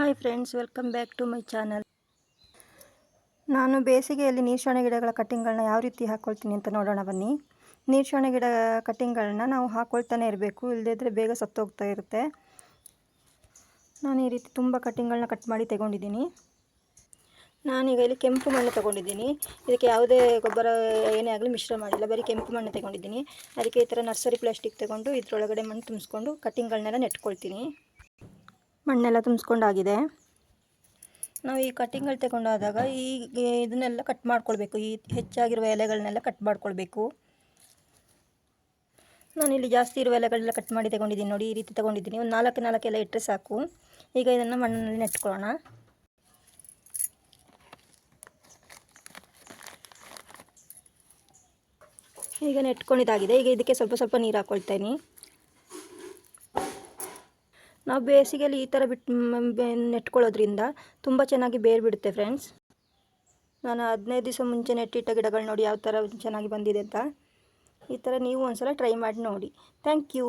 Hi friends, welcome back to my channel. ನಾನು ಬೇಸಿಗೆಯಲ್ಲಿ ನೀರ್ಶಾಣೆ ಗಿಡಗಳ ಕಟ್ಟಿಂಗ್ಗಳನ್ನ ಯಾವ ರೀತಿ ಹಾಕ್ಕೊಳ್ತೀನಿ ಅಂತ ನೋಡೋಣ ಬನ್ನಿ. ನೀರ್ಶಾಣೆ ಗಿಡ ಕಟ್ಟಿಂಗ್ಗಳನ್ನ ನಾವು ಹಾಕ್ಕೊಳ್ತಾನೆ ಇರಬೇಕು, ಇಲ್ಲದಿದ್ದರೆ ಬೇಗ ಸತ್ತೋಗ್ತಾ ಇರುತ್ತೆ. ನಾನು ಈ ರೀತಿ ತುಂಬ ಕಟ್ಟಿಂಗ್ಗಳನ್ನ ಕಟ್ ಮಾಡಿ ತಗೊಂಡಿದ್ದೀನಿ. ನಾನೀಗ ಇಲ್ಲಿ ಕೆಂಪು ಮಣ್ಣು ತೊಗೊಂಡಿದ್ದೀನಿ. ಇದಕ್ಕೆ ಯಾವುದೇ ಗೊಬ್ಬರ ಏನೇ ಆಗಲಿ ಮಿಶ್ರ ಮಾಡಿಲ್ಲ, ಬರೀ ಕೆಂಪು ಮಣ್ಣು ತೊಗೊಂಡಿದ್ದೀನಿ. ಅದಕ್ಕೆ ಈ ಥರ ನರ್ಸರಿ ಪ್ಲಾಸ್ಟಿಕ್ ತೊಗೊಂಡು ಇದರೊಳಗಡೆ ಮಣ್ಣು ತುಂಬಿಸ್ಕೊಂಡು ಕಟ್ಟಿಂಗ್ಗಳನ್ನೆಲ್ಲ ನೆಟ್ಕೊಳ್ತೀನಿ. ಮಣ್ಣೆಲ್ಲ ತುಂಬಿಸ್ಕೊಂಡಾಗಿದೆ. ನಾವು ಈ ಕಟ್ಟಿಂಗ್ಗಳು ತಗೊಂಡಾದಾಗ ಇದನ್ನೆಲ್ಲ ಕಟ್ ಮಾಡ್ಕೊಳ್ಬೇಕು. ಈ ಹೆಚ್ಚಾಗಿರುವ ಎಲೆಗಳನ್ನೆಲ್ಲ ಕಟ್ ಮಾಡ್ಕೊಳ್ಬೇಕು. ನಾನಿಲ್ಲಿ ಜಾಸ್ತಿ ಇರುವ ಎಲೆಗಳೆಲ್ಲ ಕಟ್ ಮಾಡಿ ತಗೊಂಡಿದ್ದೀನಿ. ನೋಡಿ, ಈ ರೀತಿ ತಗೊಂಡಿದ್ದೀನಿ. ಒಂದು 4 ಎಲೆ ಇಟ್ಟರೆ ಸಾಕು. ಈಗ ಇದನ್ನು ಮಣ್ಣಿನಲ್ಲಿ ನೆಟ್ಕೊಳ್ಳೋಣ. ಈಗ ನೆಟ್ಕೊಂಡಿದ್ದಾಗಿದೆ. ಈಗ ಇದಕ್ಕೆ ಸ್ವಲ್ಪ ಸ್ವಲ್ಪ ನೀರು ಹಾಕ್ಕೊಳ್ತೇನೆ. ನಾವು ಬೇಸಿಗೆಯಲ್ಲಿ ಈ ಥರ ನೆಟ್ಕೊಳ್ಳೋದ್ರಿಂದ ತುಂಬ ಚೆನ್ನಾಗಿ ಬೇರು ಬಿಡುತ್ತೆ ಫ್ರೆಂಡ್ಸ್. ನಾನು 15 ದಿವಸ ಮುಂಚೆ ನೆಟ್ಟಿಟ್ಟ ಗಿಡಗಳು ನೋಡಿ ಯಾವ ಥರ ಚೆನ್ನಾಗಿ ಬಂದಿದೆ ಅಂತ. ಈ ಥರ ನೀವು ಒಂದ್ಸಲ ಟ್ರೈ ಮಾಡಿ ನೋಡಿ. Thank you.